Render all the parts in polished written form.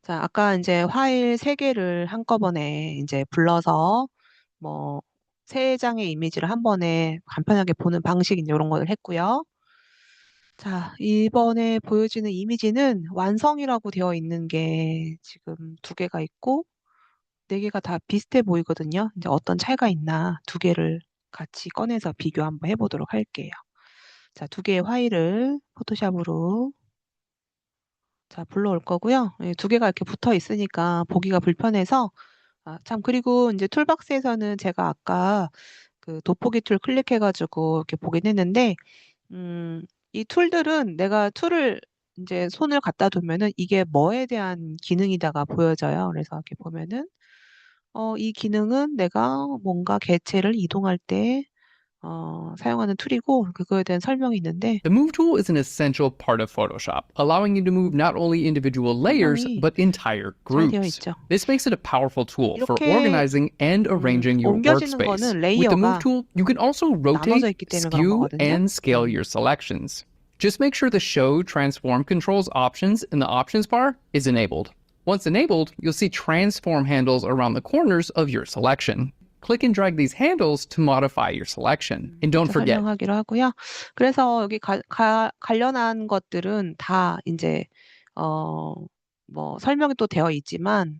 자, 아까 이제 파일 세개를 한꺼번에 이제 불러서 뭐 세 장의 이미지를 한 번에 간편하게 보는 방식 이런 걸 했고요. 자, 이번에 보여지는 이미지는 완성이라고 되어 있는 게 지금 두 개가 있고 네 개가 다 비슷해 보이거든요. 이제 어떤 차이가 있나 두 개를 같이 꺼내서 비교 한번 해보도록 할게요. 자, 두 개의 파일을 포토샵으로 자, 불러올 거고요. 두 개가 이렇게 붙어 있으니까 보기가 불편해서 참 그리고 이제 툴박스에서는 제가 아까 그 돋보기 툴 클릭해가지고 이렇게 보긴 했는데 이 툴들은 내가 툴을 이제 손을 갖다 두면은 이게 뭐에 대한 기능이다가 보여져요. 그래서 이렇게 보면은 이 기능은 내가 뭔가 개체를 이동할 때 사용하는 툴이고 그거에 대한 설명이 있는데 The Move tool is an essential part of Photoshop, allowing you to move not only individual layers, 설명이 but entire 잘 되어 groups. 있죠. This makes it a powerful tool for 이렇게 organizing and arranging your 옮겨지는 workspace. 거는 With the Move 레이어가 tool, you can also 나눠져 rotate, 있기 때문에 그런 skew, 거거든요. and scale your selections. Just make sure the Show Transform Controls options in the options bar is enabled. Once enabled, you'll see transform handles around the corners of your selection. Click and drag these handles to modify your selection. And don't forget, 설명하기로 하고요. 그래서 여기 관련한 것들은 다 이제 뭐 설명이 또 되어 있지만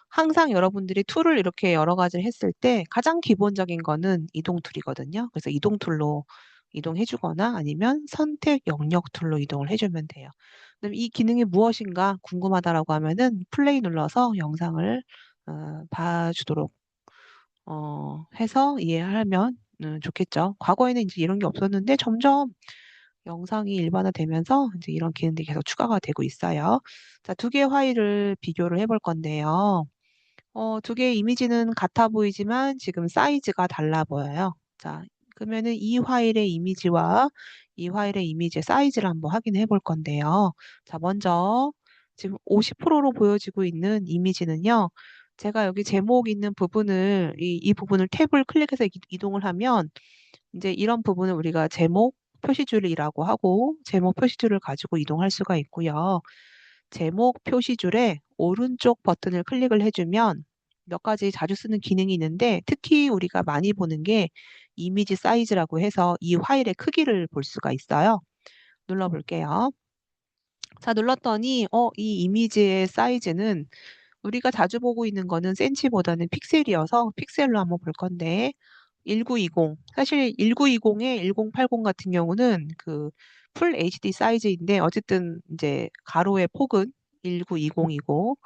항상 여러분들이 툴을 이렇게 여러 가지를 했을 때 가장 기본적인 거는 이동 툴이거든요. 그래서 이동 툴로 이동해 주거나 아니면 선택 영역 툴로 이동을 해주면 돼요. 그럼 이 기능이 무엇인가 궁금하다라고 하면은 플레이 눌러서 영상을 봐주도록 해서 이해하면 좋겠죠. 과거에는 이제 이런 게 없었는데 점점 영상이 일반화되면서 이제 이런 기능들이 계속 추가가 되고 있어요. 자, 두 개의 파일을 비교를 해볼 건데요. 두 개의 이미지는 같아 보이지만 지금 사이즈가 달라 보여요. 자, 그러면은 이 파일의 이미지와 이 파일의 이미지의 사이즈를 한번 확인해 볼 건데요. 자, 먼저 지금 50%로 보여지고 있는 이미지는요. 제가 여기 제목 있는 부분을 이 부분을 탭을 클릭해서 이동을 하면 이제 이런 부분을 우리가 제목 표시줄이라고 하고 제목 표시줄을 가지고 이동할 수가 있고요. 제목 표시줄에 오른쪽 버튼을 클릭을 해주면 몇 가지 자주 쓰는 기능이 있는데 특히 우리가 많이 보는 게 이미지 사이즈라고 해서 이 파일의 크기를 볼 수가 있어요. 눌러볼게요. 자, 눌렀더니 이 이미지의 사이즈는 우리가 자주 보고 있는 거는 센치보다는 픽셀이어서 픽셀로 한번 볼 건데 1920 사실 1920에 1080 같은 경우는 그 풀 HD 사이즈인데 어쨌든 이제 가로의 폭은 1920이고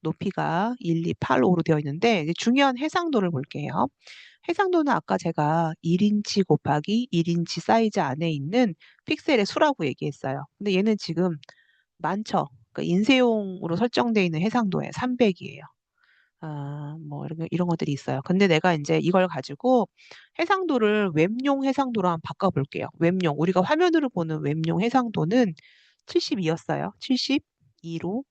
높이가 1285로 되어 있는데 이제 중요한 해상도를 볼게요. 해상도는 아까 제가 1인치 곱하기 1인치 사이즈 안에 있는 픽셀의 수라고 얘기했어요. 근데 얘는 지금 많죠. 그러니까 인쇄용으로 설정되어 있는 해상도에 300이에요. 뭐 이런 것들이 있어요. 근데 내가 이제 이걸 가지고 해상도를 웹용 해상도로 한번 바꿔볼게요. 웹용 우리가 화면으로 보는 웹용 해상도는 72였어요. 72로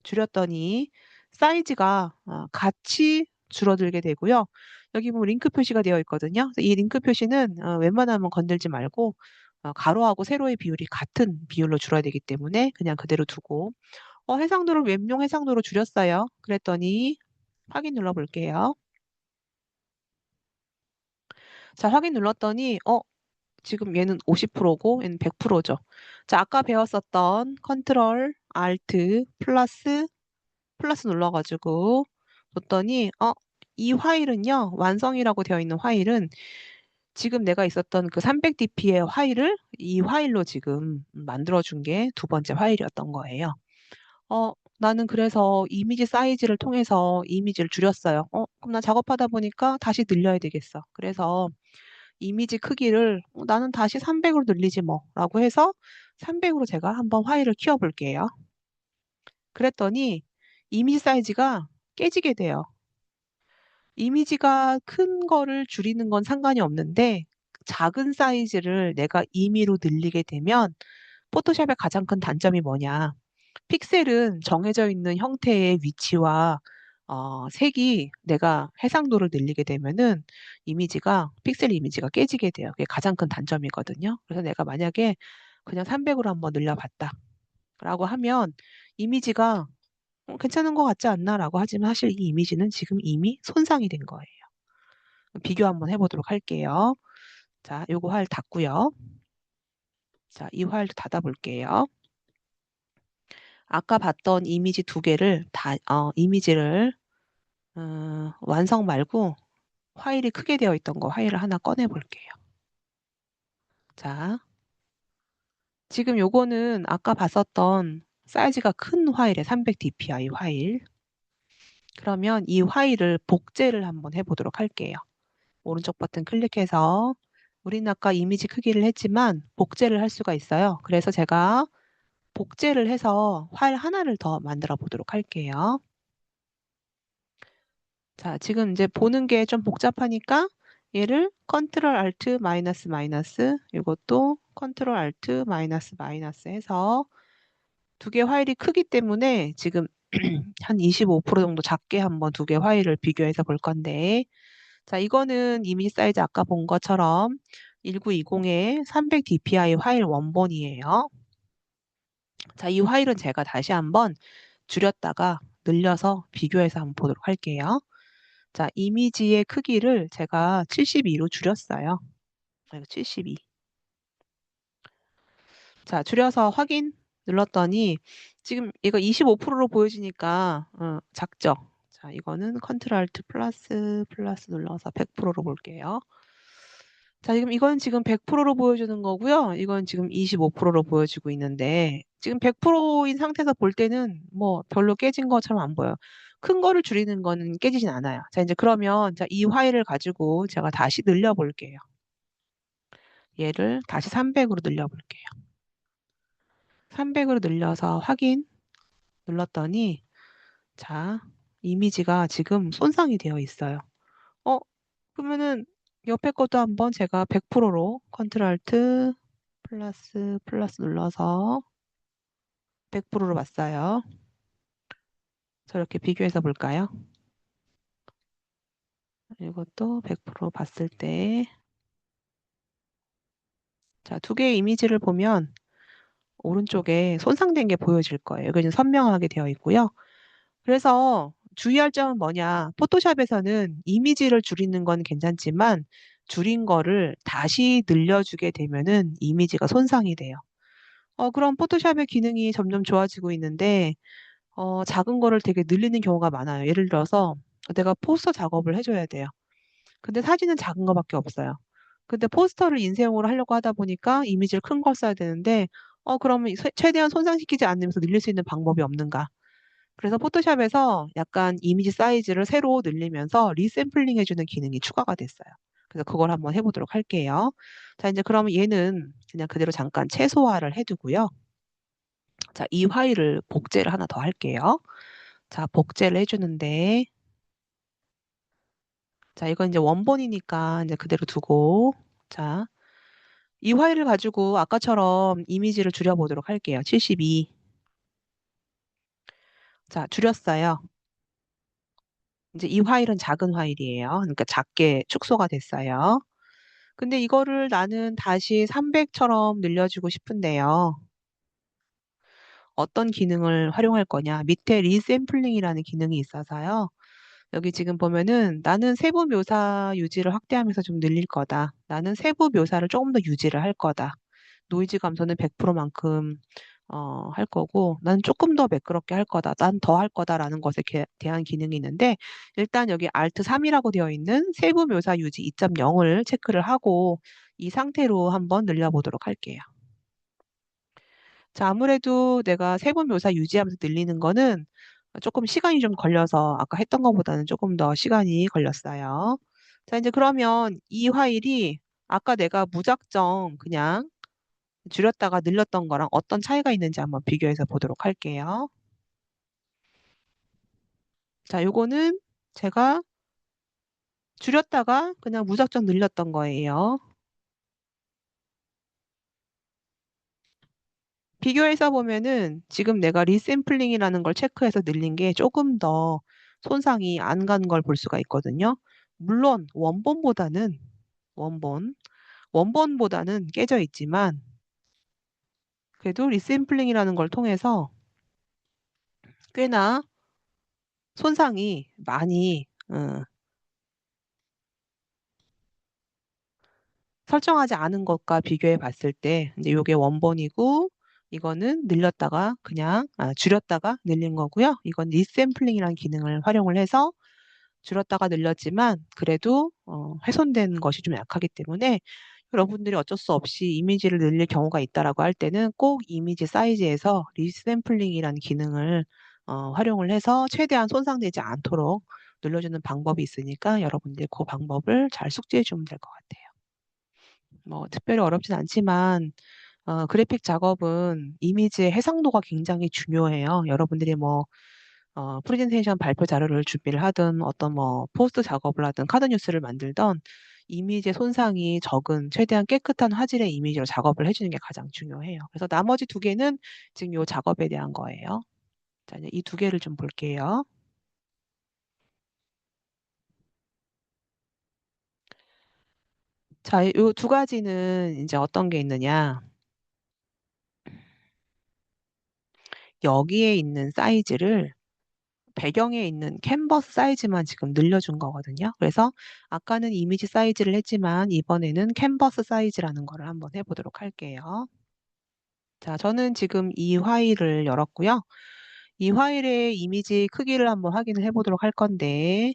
줄였더니 사이즈가 같이 줄어들게 되고요. 여기 보면 링크 표시가 되어 있거든요. 그래서 이 링크 표시는 웬만하면 건들지 말고 가로하고 세로의 비율이 같은 비율로 줄어야 되기 때문에 그냥 그대로 두고 해상도를 웹용 해상도로 줄였어요. 그랬더니 확인 눌러볼게요. 자, 확인 눌렀더니 지금 얘는 50%고 얘는 100%죠. 자, 아까 배웠었던 컨트롤 알트 플러스 눌러가지고 뒀더니 이 파일은요. 완성이라고 되어 있는 파일은 지금 내가 있었던 그 300dp의 파일을 이 파일로 지금 만들어준 게 두 번째 파일이었던 거예요. 나는 그래서 이미지 사이즈를 통해서 이미지를 줄였어요. 그럼 나 작업하다 보니까 다시 늘려야 되겠어. 그래서 이미지 크기를 나는 다시 300으로 늘리지 뭐 라고 해서 300으로 제가 한번 파일을 키워볼게요. 그랬더니 이미지 사이즈가 깨지게 돼요. 이미지가 큰 거를 줄이는 건 상관이 없는데 작은 사이즈를 내가 임의로 늘리게 되면 포토샵의 가장 큰 단점이 뭐냐? 픽셀은 정해져 있는 형태의 위치와 색이 내가 해상도를 늘리게 되면은 픽셀 이미지가 깨지게 돼요. 그게 가장 큰 단점이거든요. 그래서 내가 만약에 그냥 300으로 한번 늘려봤다. 라고 하면 이미지가 괜찮은 것 같지 않나? 라고 하지만 사실 이 이미지는 지금 이미 손상이 된 거예요. 비교 한번 해보도록 할게요. 자, 요거 파일 닫고요. 자, 이 파일도 닫아볼게요. 아까 봤던 이미지 두 개를 이미지를 완성 말고 파일이 크게 되어 있던 거 파일을 하나 꺼내 볼게요. 자, 지금 요거는 아까 봤었던 사이즈가 큰 파일에 300dpi 파일. 그러면 이 파일을 복제를 한번 해보도록 할게요. 오른쪽 버튼 클릭해서 우리는 아까 이미지 크기를 했지만 복제를 할 수가 있어요. 그래서 제가 복제를 해서 파일 하나를 더 만들어 보도록 할게요. 자, 지금 이제 보는 게 좀 복잡하니까 얘를 컨트롤 알트 마이너스 마이너스 이것도 컨트롤 알트 마이너스 마이너스 해서 두 개 파일이 크기 때문에 지금 한 25% 정도 작게 한번 두 개 파일을 비교해서 볼 건데 자, 이거는 이미지 사이즈 아까 본 것처럼 1920의 300dpi 파일 원본이에요. 자, 이 파일은 제가 다시 한번 줄였다가 늘려서 비교해서 한번 보도록 할게요. 자, 이미지의 크기를 제가 72로 줄였어요. 이거 72. 자, 줄여서 확인 눌렀더니 지금 이거 25%로 보여지니까 작죠? 자, 이거는 컨트롤 알트 플러스 플러스 눌러서 100%로 볼게요. 자, 이건 지금 100%로 보여주는 거고요. 이건 지금 25%로 보여지고 있는데 지금 100%인 상태에서 볼 때는 뭐 별로 깨진 것처럼 안 보여요. 큰 거를 줄이는 거는 깨지진 않아요. 자, 이제 그러면 자, 이 파일을 가지고 제가 다시 늘려 볼게요. 얘를 다시 300으로 늘려 볼게요. 300으로 늘려서 확인 눌렀더니 자, 이미지가 지금 손상이 되어 있어요. 어, 그러면은 옆에 것도 한번 제가 100%로 컨트롤 알트 플러스 플러스 눌러서 100%로 봤어요. 저렇게 비교해서 볼까요? 이것도 100% 봤을 때 자, 두 개의 이미지를 보면 오른쪽에 손상된 게 보여질 거예요. 이거 지금 선명하게 되어 있고요. 그래서 주의할 점은 뭐냐? 포토샵에서는 이미지를 줄이는 건 괜찮지만 줄인 거를 다시 늘려주게 되면은 이미지가 손상이 돼요. 그럼 포토샵의 기능이 점점 좋아지고 있는데 작은 거를 되게 늘리는 경우가 많아요. 예를 들어서 내가 포스터 작업을 해줘야 돼요. 근데 사진은 작은 거밖에 없어요. 근데 포스터를 인쇄용으로 하려고 하다 보니까 이미지를 큰 걸 써야 되는데 그러면 최대한 손상시키지 않으면서 늘릴 수 있는 방법이 없는가? 그래서 포토샵에서 약간 이미지 사이즈를 새로 늘리면서 리샘플링 해주는 기능이 추가가 됐어요. 그래서 그걸 한번 해보도록 할게요. 자, 이제 그러면 얘는 그냥 그대로 잠깐 최소화를 해두고요. 자, 이 파일을 복제를 하나 더 할게요. 자, 복제를 해주는데, 자, 이건 이제 원본이니까 이제 그대로 두고, 자, 이 파일을 가지고 아까처럼 이미지를 줄여보도록 할게요. 72. 자, 줄였어요. 이제 이 파일은 작은 파일이에요. 그러니까 작게 축소가 됐어요. 근데 이거를 나는 다시 300처럼 늘려주고 싶은데요. 어떤 기능을 활용할 거냐? 밑에 리샘플링이라는 기능이 있어서요. 여기 지금 보면은 나는 세부 묘사 유지를 확대하면서 좀 늘릴 거다. 나는 세부 묘사를 조금 더 유지를 할 거다. 노이즈 감소는 100%만큼 할 거고 난 조금 더 매끄럽게 할 거다. 난 더 할 거다라는 것에 대한 기능이 있는데 일단 여기 Alt 3이라고 되어 있는 세부 묘사 유지 2.0을 체크를 하고 이 상태로 한번 늘려보도록 할게요. 자, 아무래도 내가 세부 묘사 유지하면서 늘리는 거는 조금 시간이 좀 걸려서 아까 했던 것보다는 조금 더 시간이 걸렸어요. 자, 이제 그러면 이 파일이 아까 내가 무작정 그냥 줄였다가 늘렸던 거랑 어떤 차이가 있는지 한번 비교해서 보도록 할게요. 자, 요거는 제가 줄였다가 그냥 무작정 늘렸던 거예요. 비교해서 보면은 지금 내가 리샘플링이라는 걸 체크해서 늘린 게 조금 더 손상이 안 간 걸 볼 수가 있거든요. 물론 원본, 원본보다는 깨져 있지만 그래도 리샘플링이라는 걸 통해서 꽤나 손상이 많이 설정하지 않은 것과 비교해 봤을 때 이제 요게 원본이고 이거는 늘렸다가 그냥 줄였다가 늘린 거고요. 이건 리샘플링이라는 기능을 활용을 해서 줄였다가 늘렸지만 그래도 훼손된 것이 좀 약하기 때문에 여러분들이 어쩔 수 없이 이미지를 늘릴 경우가 있다라고 할 때는 꼭 이미지 사이즈에서 리샘플링이라는 기능을 활용을 해서 최대한 손상되지 않도록 늘려주는 방법이 있으니까 여러분들 그 방법을 잘 숙지해 주면 될 것 같아요. 뭐 특별히 어렵진 않지만 그래픽 작업은 이미지의 해상도가 굉장히 중요해요. 여러분들이 뭐 프레젠테이션 발표 자료를 준비를 하든 어떤 뭐 포스트 작업을 하든 카드 뉴스를 만들던 이미지의 손상이 적은 최대한 깨끗한 화질의 이미지로 작업을 해주는 게 가장 중요해요. 그래서 나머지 두 개는 지금 요 작업에 대한 거예요. 자, 이제 이 두 개를 좀 볼게요. 자, 요 두 가지는 이제 어떤 게 있느냐. 여기에 있는 사이즈를 배경에 있는 캔버스 사이즈만 지금 늘려준 거거든요. 그래서 아까는 이미지 사이즈를 했지만 이번에는 캔버스 사이즈라는 거를 한번 해보도록 할게요. 자, 저는 지금 이 파일을 열었고요. 이 파일의 이미지 크기를 한번 확인을 해보도록 할 건데,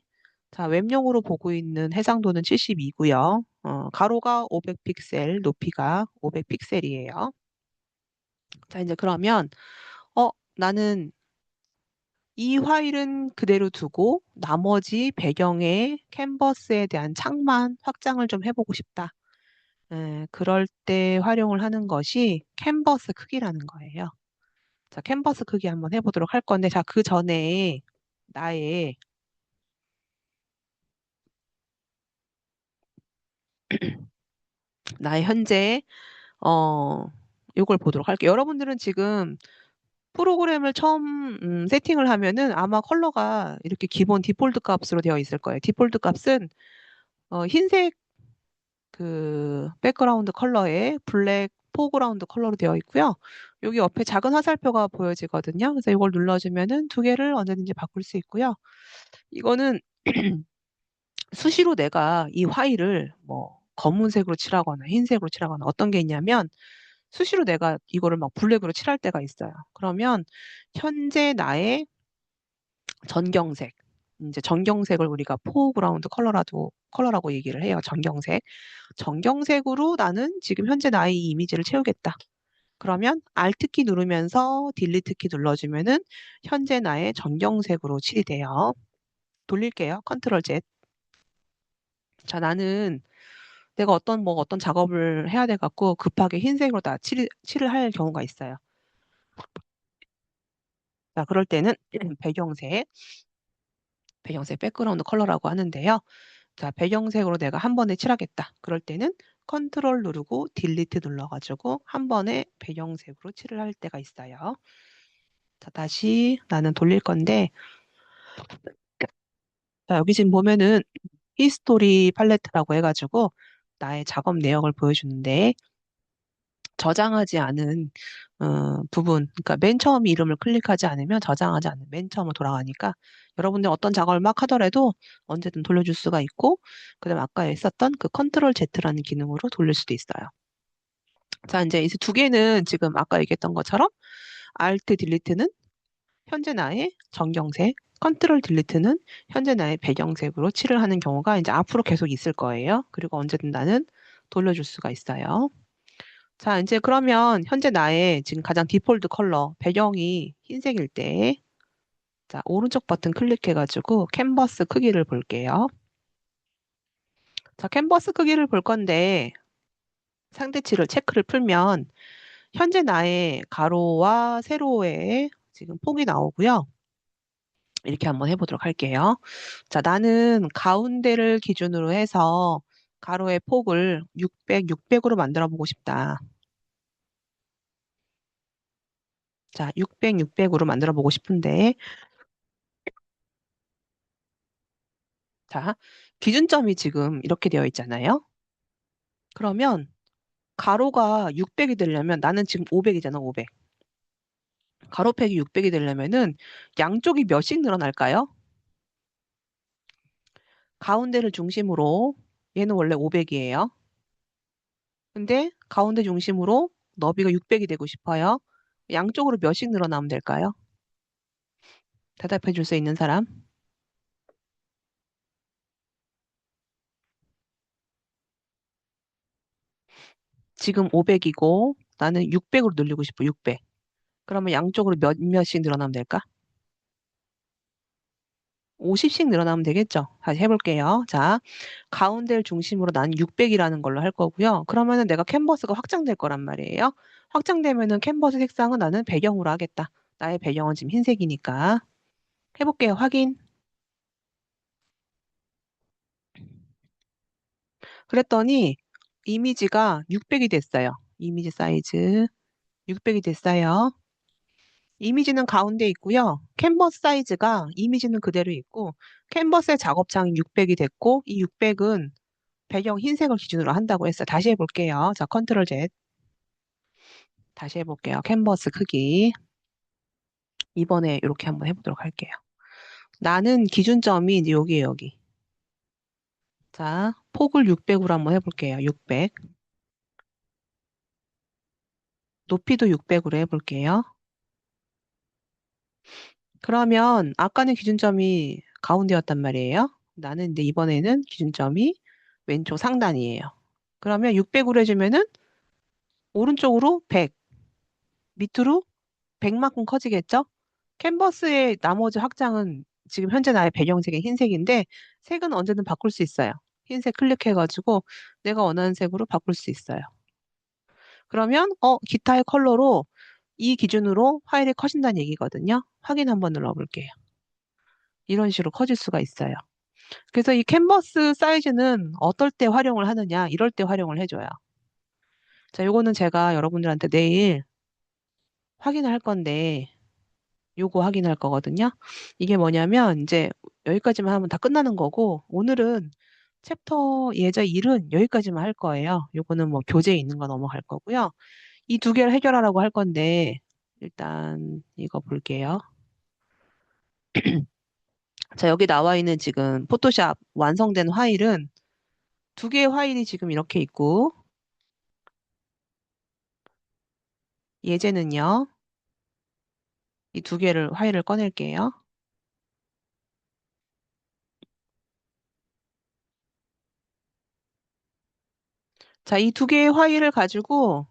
자, 웹용으로 보고 있는 해상도는 72고요. 가로가 500픽셀, 높이가 500픽셀이에요. 자, 이제 그러면 나는 이 파일은 그대로 두고 나머지 배경의 캔버스에 대한 창만 확장을 좀 해보고 싶다. 그럴 때 활용을 하는 것이 캔버스 크기라는 거예요. 자, 캔버스 크기 한번 해보도록 할 건데, 자, 그 전에 나의, 나의 현재, 이걸 보도록 할게요. 여러분들은 지금 프로그램을 처음 세팅을 하면은 아마 컬러가 이렇게 기본 디폴트 값으로 되어 있을 거예요. 디폴트 값은 흰색 그 백그라운드 컬러에 블랙 포그라운드 컬러로 되어 있고요. 여기 옆에 작은 화살표가 보여지거든요. 그래서 이걸 눌러주면은 두 개를 언제든지 바꿀 수 있고요. 이거는 수시로 내가 이 화일을 뭐 검은색으로 칠하거나 흰색으로 칠하거나 어떤 게 있냐면 수시로 내가 이거를 막 블랙으로 칠할 때가 있어요. 그러면 현재 나의 전경색, 이제 전경색을 우리가 포그라운드 컬러라고 얘기를 해요. 전경색. 전경색으로 나는 지금 현재 나의 이 이미지를 채우겠다. 그러면 Alt 키 누르면서 딜리트 키 눌러주면은 현재 나의 전경색으로 칠이 돼요. 돌릴게요. 컨트롤 Z. 자, 나는 내가 어떤 작업을 해야 돼 갖고 급하게 흰색으로 다 칠을 할 경우가 있어요. 자, 그럴 때는 배경색 백그라운드 컬러라고 하는데요. 자, 배경색으로 내가 한 번에 칠하겠다. 그럴 때는 컨트롤 누르고 딜리트 눌러가지고 한 번에 배경색으로 칠을 할 때가 있어요. 자, 다시 나는 돌릴 건데, 자, 여기 지금 보면은 히스토리 팔레트라고 해가지고 나의 작업 내역을 보여주는데, 저장하지 않은 부분, 그러니까 맨 처음 이름을 클릭하지 않으면 저장하지 않는 맨 처음으로 돌아가니까 여러분들 어떤 작업을 막 하더라도 언제든 돌려줄 수가 있고, 그다음 아까 했었던 그 컨트롤 Z라는 기능으로 돌릴 수도 있어요. 자, 이제 이 두 개는 지금 아까 얘기했던 것처럼 Alt 딜리트는 현재 나의 전경색, 컨트롤 딜리트는 현재 나의 배경색으로 칠을 하는 경우가 이제 앞으로 계속 있을 거예요. 그리고 언제든 나는 돌려줄 수가 있어요. 자, 이제 그러면 현재 나의 지금 가장 디폴트 컬러, 배경이 흰색일 때, 자, 오른쪽 버튼 클릭해가지고 캔버스 크기를 볼게요. 자, 캔버스 크기를 볼 건데, 상대치를 체크를 풀면, 현재 나의 가로와 세로의 지금 폭이 나오고요. 이렇게 한번 해보도록 할게요. 자, 나는 가운데를 기준으로 해서 가로의 폭을 600으로 만들어 보고 싶다. 자, 600으로 만들어 보고 싶은데, 자, 기준점이 지금 이렇게 되어 있잖아요. 그러면 가로가 600이 되려면 나는 지금 500이잖아, 500. 가로팩이 600이 되려면은 양쪽이 몇씩 늘어날까요? 가운데를 중심으로 얘는 원래 500이에요. 근데 가운데 중심으로 너비가 600이 되고 싶어요. 양쪽으로 몇씩 늘어나면 될까요? 대답해 줄 수 있는 사람? 지금 500이고 나는 600으로 늘리고 싶어. 600. 그러면 양쪽으로 몇씩 늘어나면 될까? 50씩 늘어나면 되겠죠? 다시 해볼게요. 자, 가운데를 중심으로 난 600이라는 걸로 할 거고요. 그러면은 내가 캔버스가 확장될 거란 말이에요. 확장되면은 캔버스 색상은 나는 배경으로 하겠다. 나의 배경은 지금 흰색이니까. 해볼게요. 확인. 그랬더니 이미지가 600이 됐어요. 이미지 사이즈 600이 됐어요. 이미지는 가운데 있고요. 캔버스 사이즈가 이미지는 그대로 있고 캔버스의 작업창이 600이 됐고 이 600은 배경 흰색을 기준으로 한다고 했어요. 다시 해볼게요. 자, 컨트롤 Z. 다시 해볼게요. 캔버스 크기. 이번에 이렇게 한번 해보도록 할게요. 나는 기준점이 이제 여기에요, 여기. 자, 폭을 600으로 한번 해볼게요. 600. 높이도 600으로 해볼게요. 그러면 아까는 기준점이 가운데였단 말이에요. 나는 근데 이번에는 기준점이 왼쪽 상단이에요. 그러면 600으로 해주면은 오른쪽으로 100, 밑으로 100만큼 커지겠죠? 캔버스의 나머지 확장은 지금 현재 나의 배경색이 흰색인데 색은 언제든 바꿀 수 있어요. 흰색 클릭해가지고 내가 원하는 색으로 바꿀 수 있어요. 그러면 기타의 컬러로 이 기준으로 파일이 커진다는 얘기거든요. 확인 한번 눌러볼게요. 이런 식으로 커질 수가 있어요. 그래서 이 캔버스 사이즈는 어떨 때 활용을 하느냐, 이럴 때 활용을 해줘요. 자, 요거는 제가 여러분들한테 내일 확인할 건데 요거 확인할 거거든요. 이게 뭐냐면 이제 여기까지만 하면 다 끝나는 거고 오늘은 챕터 예제 1은 여기까지만 할 거예요. 요거는 뭐 교재에 있는 거 넘어갈 거고요. 이 두 개를 해결하라고 할 건데 일단 이거 볼게요. 자, 여기 나와 있는 지금 포토샵 완성된 파일은 두 개의 파일이 지금 이렇게 있고 예제는요. 이 두 개를 파일을 꺼낼게요. 자, 이 두 개의 파일을 가지고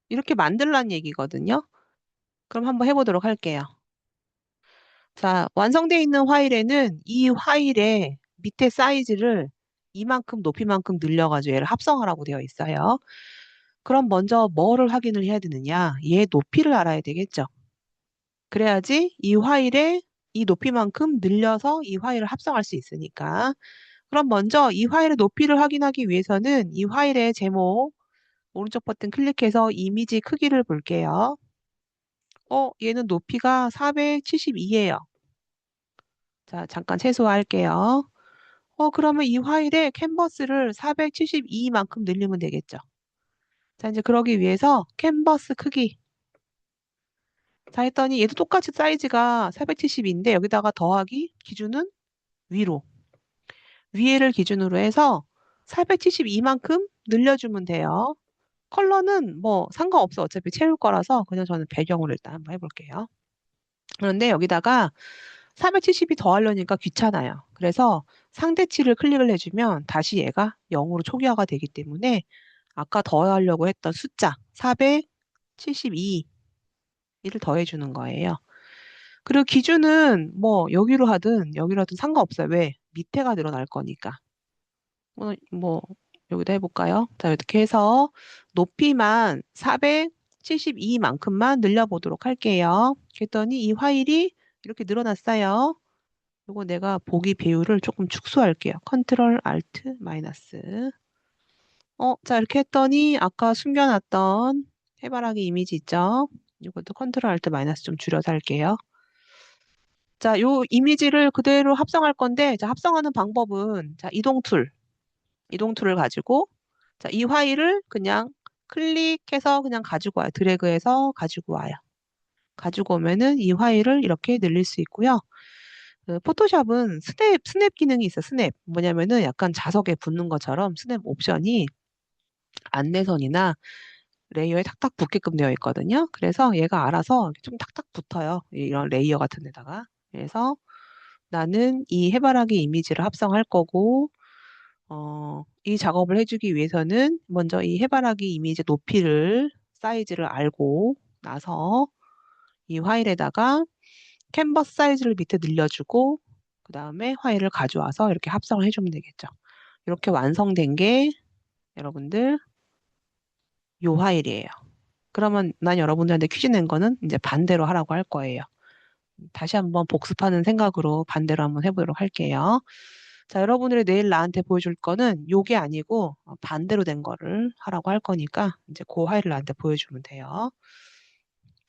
이렇게 만들라는 얘기거든요. 그럼 한번 해보도록 할게요. 자, 완성되어 있는 파일에는 이 파일의 밑에 사이즈를 이만큼 높이만큼 늘려가지고 얘를 합성하라고 되어 있어요. 그럼 먼저 뭐를 확인을 해야 되느냐? 얘 높이를 알아야 되겠죠. 그래야지 이 파일에 이 높이만큼 늘려서 이 파일을 합성할 수 있으니까. 그럼 먼저 이 파일의 높이를 확인하기 위해서는 이 파일의 제목 오른쪽 버튼 클릭해서 이미지 크기를 볼게요. 얘는 높이가 472예요. 자, 잠깐 최소화할게요. 그러면 이 파일에 캔버스를 472만큼 늘리면 되겠죠. 자, 이제 그러기 위해서 캔버스 크기. 자, 했더니 얘도 똑같이 사이즈가 472인데 여기다가 더하기 기준은 위로. 위에를 기준으로 해서 472만큼 늘려주면 돼요. 컬러는 뭐 상관없어. 어차피 채울 거라서 그냥 저는 배경으로 일단 한번 해볼게요. 그런데 여기다가 470이 더하려니까 귀찮아요. 그래서 상대치를 클릭을 해주면 다시 얘가 0으로 초기화가 되기 때문에 아까 더하려고 했던 숫자 472 이를 더해주는 거예요. 그리고 기준은 뭐 여기로 하든 여기로 하든 상관없어요. 왜? 밑에가 늘어날 거니까. 뭐 여기다 해볼까요? 자, 이렇게 해서 높이만 472만큼만 늘려보도록 할게요. 그랬더니 이 파일이 이렇게 늘어났어요. 이거 내가 보기 배율을 조금 축소할게요. 컨트롤 알트 마이너스. 자, 이렇게 했더니 아까 숨겨놨던 해바라기 이미지 있죠? 이것도 컨트롤 알트 마이너스 좀 줄여서 할게요. 자, 요 이미지를 그대로 합성할 건데, 자, 합성하는 방법은, 자, 이동 툴을 가지고, 자, 이 파일을 그냥 클릭해서 그냥 가지고 와요. 드래그해서 가지고 와요. 가지고 오면은 이 파일을 이렇게 늘릴 수 있고요. 그 포토샵은 스냅 기능이 있어, 스냅. 뭐냐면은 약간 자석에 붙는 것처럼 스냅 옵션이 안내선이나 레이어에 탁탁 붙게끔 되어 있거든요. 그래서 얘가 알아서 좀 탁탁 붙어요. 이런 레이어 같은 데다가. 그래서 나는 이 해바라기 이미지를 합성할 거고, 이 작업을 해주기 위해서는 먼저 이 해바라기 이미지 높이를, 사이즈를 알고 나서 이 파일에다가 캔버스 사이즈를 밑에 늘려주고, 그 다음에 파일을 가져와서 이렇게 합성을 해주면 되겠죠. 이렇게 완성된 게 여러분들 요 파일이에요. 그러면 난 여러분들한테 퀴즈 낸 거는 이제 반대로 하라고 할 거예요. 다시 한번 복습하는 생각으로 반대로 한번 해보도록 할게요. 자, 여러분들이 내일 나한테 보여줄 거는 요게 아니고 반대로 된 거를 하라고 할 거니까 이제 그 파일을 나한테 보여주면 돼요.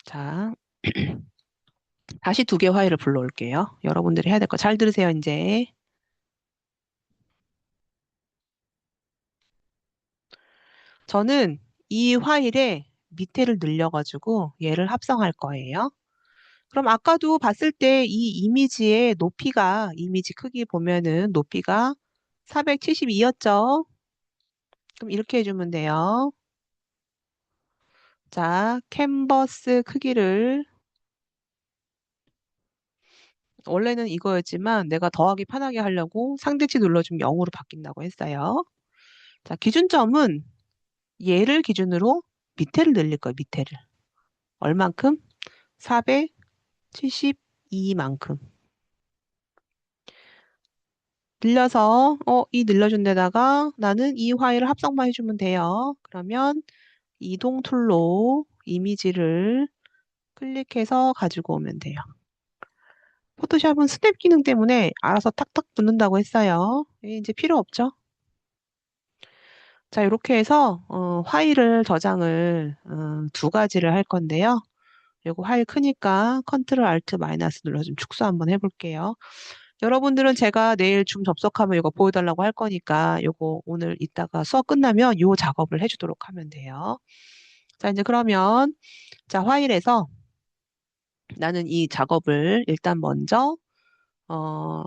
자, 다시 두 개 파일을 불러올게요. 여러분들이 해야 될 거 잘 들으세요, 이제. 저는 이 파일에 밑에를 늘려가지고 얘를 합성할 거예요. 그럼 아까도 봤을 때 이 이미지의 높이가, 이미지 크기 보면은 높이가 472였죠? 그럼 이렇게 해주면 돼요. 자, 캔버스 크기를 원래는 이거였지만 내가 더하기 편하게 하려고 상대치 눌러주면 0으로 바뀐다고 했어요. 자, 기준점은 얘를 기준으로 밑에를 늘릴 거예요, 밑에를. 얼만큼? 472만큼. 늘려서 이 늘려준 데다가 나는 이 파일을 합성만 해주면 돼요. 그러면 이동 툴로 이미지를 클릭해서 가지고 오면 돼요. 포토샵은 스냅 기능 때문에 알아서 탁탁 붙는다고 했어요. 이제 필요 없죠. 자, 이렇게 해서 파일을 저장을 두 가지를 할 건데요. 이거 파일 크니까 컨트롤 알트 마이너스 눌러서 좀 축소 한번 해볼게요. 여러분들은 제가 내일 줌 접속하면 이거 보여달라고 할 거니까 이거 오늘 이따가 수업 끝나면 이 작업을 해주도록 하면 돼요. 자, 이제 그러면 자, 파일에서 나는 이 작업을 일단 먼저 어,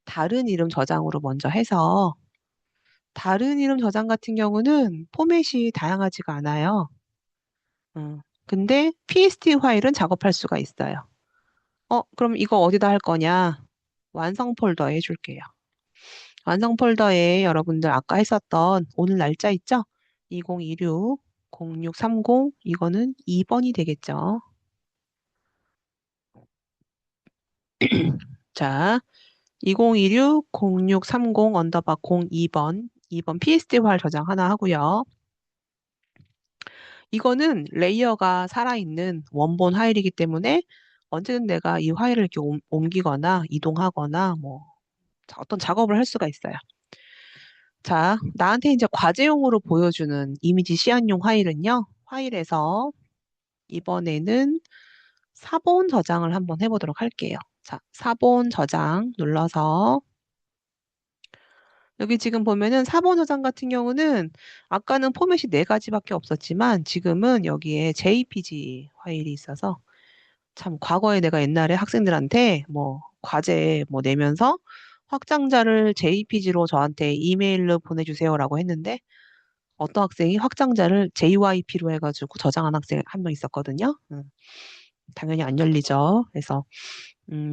다른 이름 저장으로 먼저 해서 다른 이름 저장 같은 경우는 포맷이 다양하지가 않아요. 근데 PST 파일은 작업할 수가 있어요. 그럼 이거 어디다 할 거냐? 완성 폴더에 해줄게요. 완성 폴더에 여러분들 아까 했었던 오늘 날짜 있죠? 2026 0630 이거는 2번이 되겠죠. 자, 2026 0630 언더바 02번 2번 PSD 파일 저장 하나 하고요. 이거는 레이어가 살아있는 원본 파일이기 때문에 언제든 내가 이 파일을 이렇게 옮기거나 이동하거나 뭐 어떤 작업을 할 수가 있어요. 자, 나한테 이제 과제용으로 보여주는 이미지 시안용 파일은요. 파일에서 이번에는 사본 저장을 한번 해보도록 할게요. 자, 사본 저장 눌러서 여기 지금 보면은 사본 저장 같은 경우는 아까는 포맷이 네 가지밖에 없었지만 지금은 여기에 JPG 파일이 있어서 참 과거에 내가 옛날에 학생들한테 뭐 과제 뭐 내면서 확장자를 JPG로 저한테 이메일로 보내주세요라고 했는데 어떤 학생이 확장자를 JYP로 해가지고 저장한 학생 한 명 있었거든요. 당연히 안 열리죠. 그래서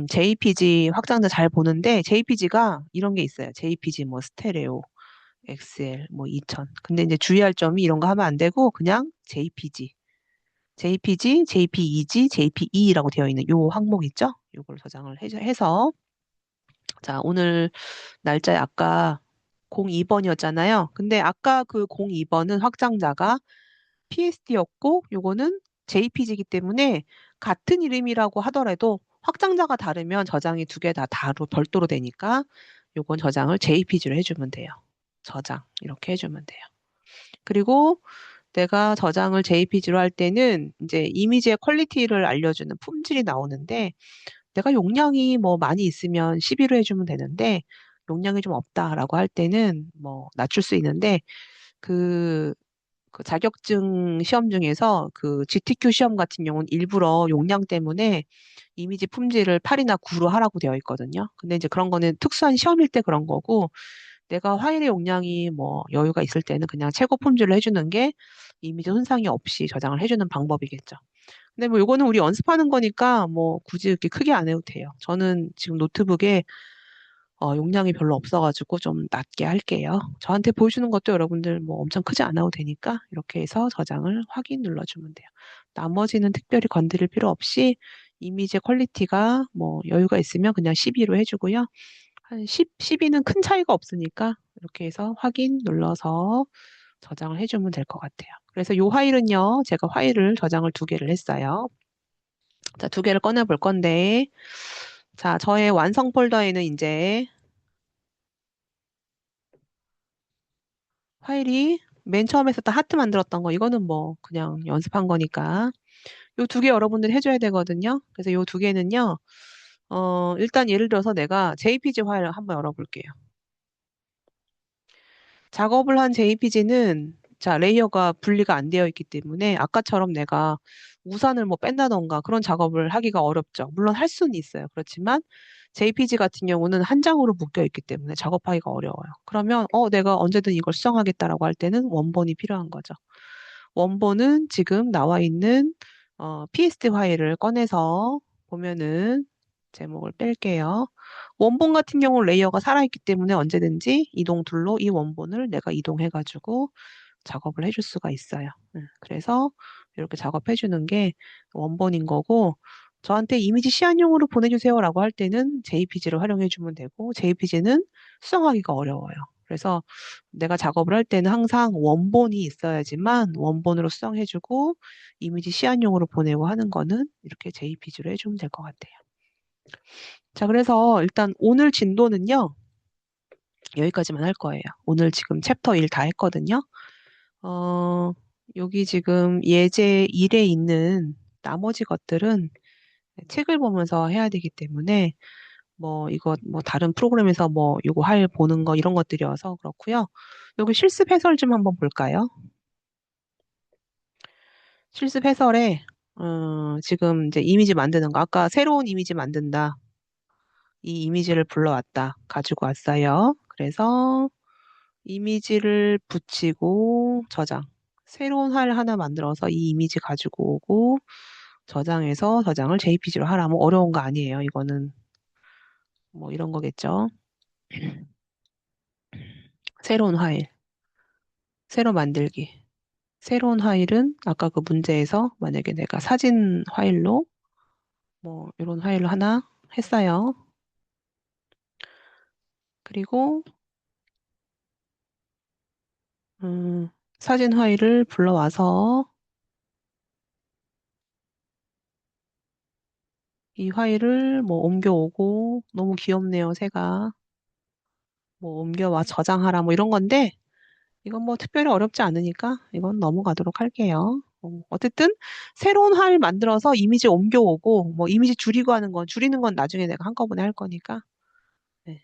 JPG 확장자 잘 보는데 JPG가 이런 게 있어요. JPG 뭐 스테레오, XL 뭐 2000. 근데 이제 주의할 점이 이런 거 하면 안 되고 그냥 JPG, JPG, JPEG, JPE라고 되어 있는 요 항목 있죠? 요걸 저장을 해서 자, 오늘 날짜에 아까 02번이었잖아요. 근데 아까 그 02번은 확장자가 PSD였고 요거는 JPG이기 때문에 같은 이름이라고 하더라도 확장자가 다르면 저장이 두 개 다 다로 별도로 되니까 요건 저장을 JPG로 해주면 돼요. 저장 이렇게 해주면 돼요. 그리고 내가 저장을 JPG로 할 때는 이제 이미지의 퀄리티를 알려주는 품질이 나오는데 내가 용량이 뭐 많이 있으면 12로 해주면 되는데 용량이 좀 없다라고 할 때는 뭐 낮출 수 있는데 그 그 자격증 시험 중에서 그 GTQ 시험 같은 경우는 일부러 용량 때문에 이미지 품질을 8이나 9로 하라고 되어 있거든요. 근데 이제 그런 거는 특수한 시험일 때 그런 거고, 내가 파일의 용량이 뭐 여유가 있을 때는 그냥 최고 품질로 해주는 게 이미지 손상이 없이 저장을 해주는 방법이겠죠. 근데 뭐 요거는 우리 연습하는 거니까 뭐 굳이 이렇게 크게 안 해도 돼요. 저는 지금 노트북에 용량이 별로 없어가지고 좀 낮게 할게요. 저한테 보여주는 것도 여러분들 뭐 엄청 크지 않아도 되니까 이렇게 해서 저장을 확인 눌러주면 돼요. 나머지는 특별히 건드릴 필요 없이 이미지 퀄리티가 뭐 여유가 있으면 그냥 12로 해주고요. 한 10, 12는 큰 차이가 없으니까 이렇게 해서 확인 눌러서 저장을 해주면 될 것 같아요. 그래서 이 파일은요, 제가 파일을 저장을 두 개를 했어요. 자, 두 개를 꺼내 볼 건데, 자, 저의 완성 폴더에는 이제 파일이 맨 처음에 썼던 하트 만들었던 거, 이거는 뭐 그냥 연습한 거니까. 요 두 개 여러분들 해줘야 되거든요. 그래서 요 두 개는요, 일단 예를 들어서 내가 JPG 파일을 한번 열어볼게요. 작업을 한 JPG는 자, 레이어가 분리가 안 되어 있기 때문에 아까처럼 내가 우산을 뭐 뺀다던가 그런 작업을 하기가 어렵죠. 물론 할 수는 있어요. 그렇지만 JPG 같은 경우는 한 장으로 묶여 있기 때문에 작업하기가 어려워요. 그러면 내가 언제든 이걸 수정하겠다라고 할 때는 원본이 필요한 거죠. 원본은 지금 나와 있는 PSD 파일을 꺼내서 보면은 제목을 뺄게요. 원본 같은 경우 레이어가 살아있기 때문에 언제든지 이동 툴로 이 원본을 내가 이동해가지고 작업을 해줄 수가 있어요. 그래서 이렇게 작업해 주는 게 원본인 거고, 저한테 이미지 시안용으로 보내주세요라고 할 때는 JPG를 활용해 주면 되고, JPG는 수정하기가 어려워요. 그래서 내가 작업을 할 때는 항상 원본이 있어야지만 원본으로 수정해주고 이미지 시안용으로 보내고 하는 거는 이렇게 JPG로 해주면 될 것 같아요. 자, 그래서 일단 오늘 진도는요, 여기까지만 할 거예요. 오늘 지금 챕터 1 다 했거든요. 어, 여기 지금 예제 1에 있는 나머지 것들은 책을 보면서 해야 되기 때문에 뭐 이거 뭐 다른 프로그램에서 뭐 이거 할 보는 거 이런 것들이어서 그렇고요. 여기 실습 해설 좀 한번 볼까요? 실습 해설에 지금 이제 이미지 만드는 거 아까 새로운 이미지 만든다. 이 이미지를 불러왔다. 가지고 왔어요. 그래서 이미지를 붙이고 저장. 새로운 파일 하나 만들어서 이 이미지 가지고 오고 저장해서 저장을 JPG로 하라. 뭐 어려운 거 아니에요. 이거는 뭐 이런 거겠죠. 새로운 파일. 새로 만들기. 새로운 파일은 아까 그 문제에서 만약에 내가 사진 파일로 뭐 이런 파일로 하나 했어요. 그리고 사진 파일을 불러와서 이 파일을 뭐 옮겨오고 너무 귀엽네요, 새가. 뭐 옮겨와 저장하라 뭐 이런 건데 이건 뭐 특별히 어렵지 않으니까 이건 넘어가도록 할게요. 어쨌든 새로운 파일 만들어서 이미지 옮겨오고 뭐 이미지 줄이고 하는 건 줄이는 건 나중에 내가 한꺼번에 할 거니까. 네.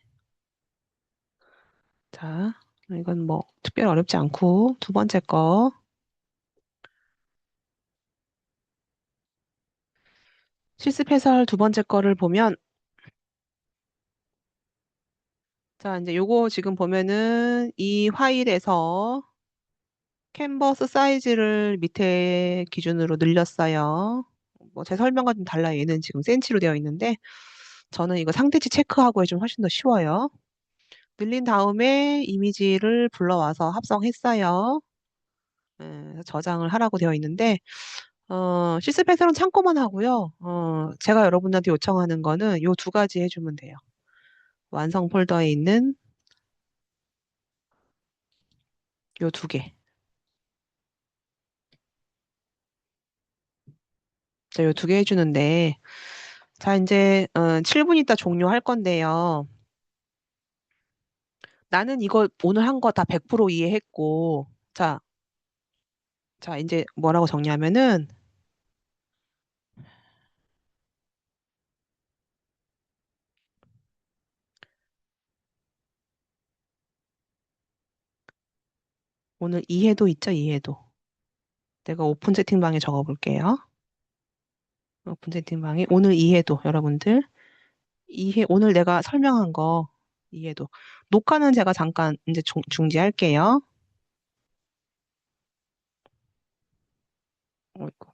자, 이건 뭐 특별히 어렵지 않고 두 번째 거 실습 해설 두 번째 거를 보면 자, 이제 요거 지금 보면은 이 파일에서 캔버스 사이즈를 밑에 기준으로 늘렸어요. 뭐 제 설명과 좀 달라요. 얘는 지금 센치로 되어 있는데 저는 이거 상태치 체크하고 해주면 훨씬 더 쉬워요. 늘린 다음에 이미지를 불러와서 합성했어요. 저장을 하라고 되어 있는데 실습해서는 참고만 하고요. 제가 여러분한테 요청하는 거는 요 두 가지 해주면 돼요. 완성 폴더에 있는 요 두 개. 자, 요 두 개 해주는데 자, 이제 7분 있다 종료할 건데요. 나는 이거 오늘 한 거 다 100% 이해했고, 자, 이제 뭐라고 정리하면은, 오늘 이해도 있죠, 이해도. 내가 오픈 채팅방에 적어볼게요. 오픈 채팅방에 오늘 이해도 여러분들 오늘 내가 설명한 거 이해도 녹화는 제가 잠깐 이제 중지할게요. 어이구.